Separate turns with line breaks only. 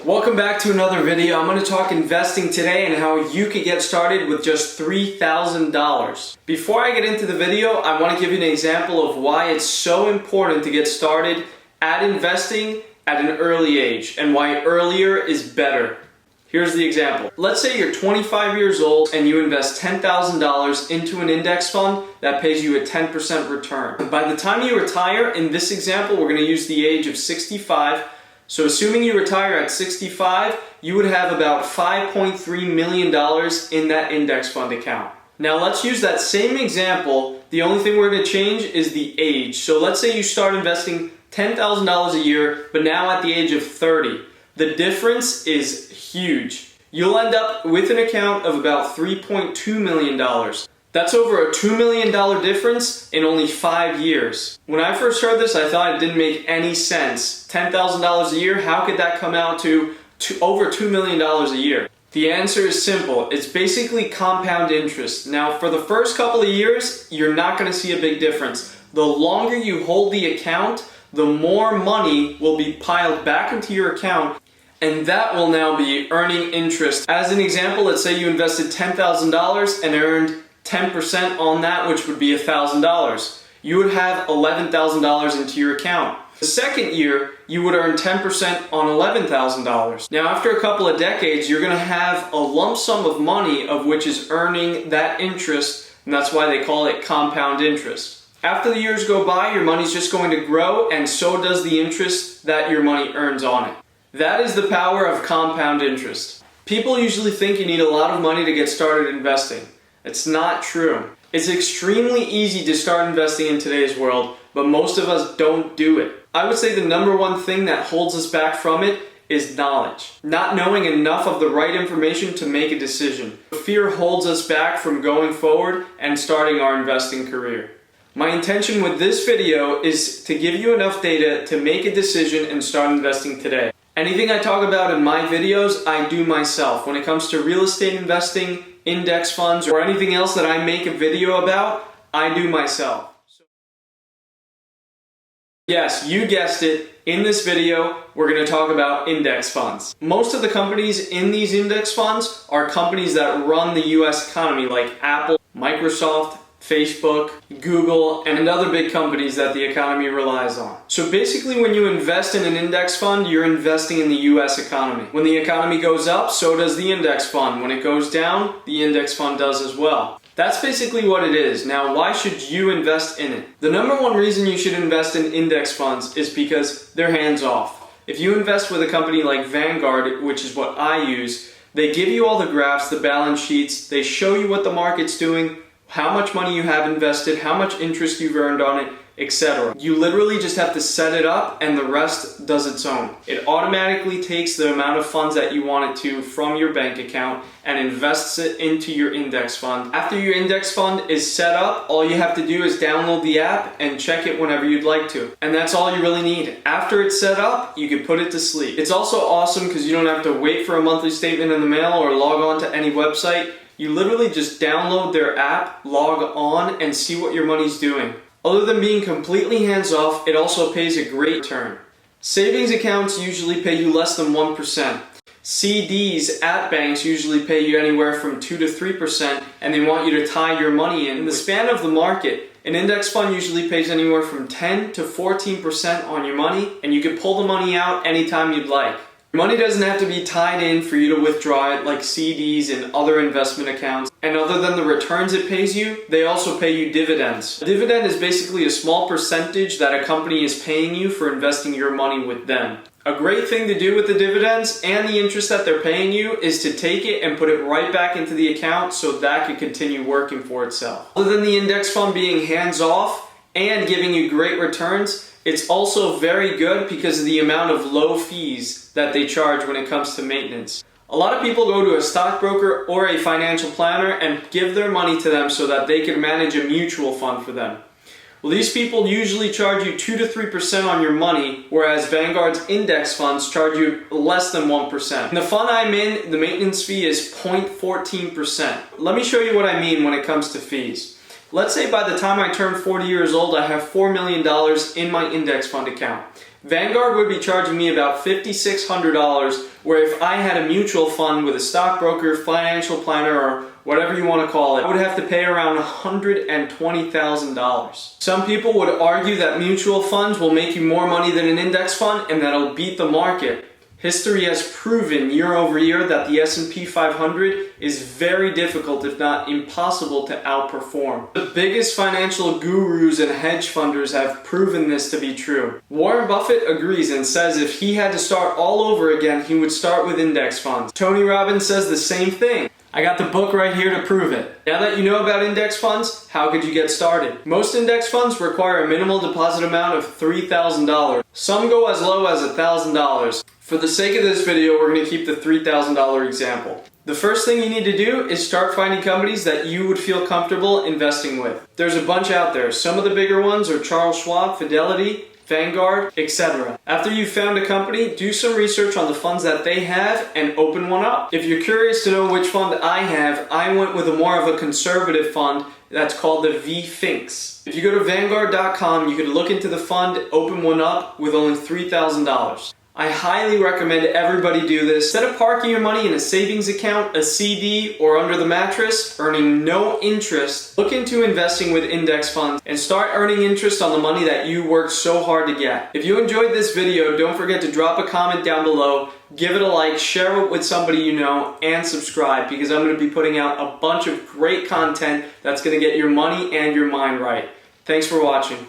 Welcome back to another video. I'm going to talk investing today and how you could get started with just $3,000. Before I get into the video, I want to give you an example of why it's so important to get started at investing at an early age and why earlier is better. Here's the example. Let's say you're 25 years old and you invest $10,000 into an index fund that pays you a 10% return. By the time you retire, in this example, we're going to use the age of 65. So assuming you retire at 65, you would have about $5.3 million in that index fund account. Now let's use that same example. The only thing we're going to change is the age. So let's say you start investing $10,000 a year, but now at the age of 30. The difference is huge. You'll end up with an account of about $3.2 million. That's over a $2 million difference in only 5 years. When I first heard this, I thought it didn't make any sense. $10,000 a year, how could that come out to over $2 million a year? The answer is simple. It's basically compound interest. Now, for the first couple of years, you're not going to see a big difference. The longer you hold the account, the more money will be piled back into your account, and that will now be earning interest. As an example, let's say you invested $10,000 and earned 10% on that, which would be $1,000. You would have $11,000 into your account. The second year, you would earn 10% on $11,000. Now, after a couple of decades, you're going to have a lump sum of money of which is earning that interest, and that's why they call it compound interest. After the years go by, your money's just going to grow, and so does the interest that your money earns on it. That is the power of compound interest. People usually think you need a lot of money to get started investing. It's not true. It's extremely easy to start investing in today's world, but most of us don't do it. I would say the number one thing that holds us back from it is knowledge. Not knowing enough of the right information to make a decision. Fear holds us back from going forward and starting our investing career. My intention with this video is to give you enough data to make a decision and start investing today. Anything I talk about in my videos, I do myself. When it comes to real estate investing, index funds, or anything else that I make a video about, I do myself. Yes, you guessed it. In this video, we're going to talk about index funds. Most of the companies in these index funds are companies that run the US economy, like Apple, Microsoft, Facebook, Google, and other big companies that the economy relies on. So basically, when you invest in an index fund, you're investing in the US economy. When the economy goes up, so does the index fund. When it goes down, the index fund does as well. That's basically what it is. Now, why should you invest in it? The number one reason you should invest in index funds is because they're hands-off. If you invest with a company like Vanguard, which is what I use, they give you all the graphs, the balance sheets, they show you what the market's doing, how much money you have invested, how much interest you've earned on it, etc. You literally just have to set it up and the rest does its own. It automatically takes the amount of funds that you want it to from your bank account and invests it into your index fund. After your index fund is set up, all you have to do is download the app and check it whenever you'd like to. And that's all you really need. After it's set up, you can put it to sleep. It's also awesome because you don't have to wait for a monthly statement in the mail or log on to any website. You literally just download their app, log on, and see what your money's doing. Other than being completely hands-off, it also pays a great return. Savings accounts usually pay you less than 1%. CDs at banks usually pay you anywhere from 2 to 3%, and they want you to tie your money in. In the span of the market, an index fund usually pays anywhere from 10 to 14% on your money, and you can pull the money out anytime you'd like. Money doesn't have to be tied in for you to withdraw it like CDs and other investment accounts. And other than the returns it pays you, they also pay you dividends. A dividend is basically a small percentage that a company is paying you for investing your money with them. A great thing to do with the dividends and the interest that they're paying you is to take it and put it right back into the account so that can continue working for itself. Other than the index fund being hands-off and giving you great returns, it's also very good because of the amount of low fees that they charge when it comes to maintenance. A lot of people go to a stockbroker or a financial planner and give their money to them so that they can manage a mutual fund for them. Well, these people usually charge you 2 to 3% on your money, whereas Vanguard's index funds charge you less than 1%. In the fund I'm in, the maintenance fee is 0.14%. Let me show you what I mean when it comes to fees. Let's say by the time I turn 40 years old, I have $4 million in my index fund account. Vanguard would be charging me about $5,600, where if I had a mutual fund with a stockbroker, financial planner, or whatever you want to call it, I would have to pay around $120,000. Some people would argue that mutual funds will make you more money than an index fund and that it'll beat the market. History has proven year over year that the S&P 500 is very difficult, if not impossible, to outperform. The biggest financial gurus and hedge funders have proven this to be true. Warren Buffett agrees and says if he had to start all over again, he would start with index funds. Tony Robbins says the same thing. I got the book right here to prove it. Now that you know about index funds, how could you get started? Most index funds require a minimal deposit amount of $3,000. Some go as low as $1,000. For the sake of this video, we're going to keep the $3,000 example. The first thing you need to do is start finding companies that you would feel comfortable investing with. There's a bunch out there. Some of the bigger ones are Charles Schwab, Fidelity, Vanguard, etc. After you've found a company, do some research on the funds that they have and open one up. If you're curious to know which fund I have, I went with a more of a conservative fund that's called the VFINX. If you go to Vanguard.com, you can look into the fund, open one up with only $3,000. I highly recommend everybody do this. Instead of parking your money in a savings account, a CD, or under the mattress, earning no interest, look into investing with index funds and start earning interest on the money that you worked so hard to get. If you enjoyed this video, don't forget to drop a comment down below, give it a like, share it with somebody you know, and subscribe, because I'm going to be putting out a bunch of great content that's going to get your money and your mind right. Thanks for watching.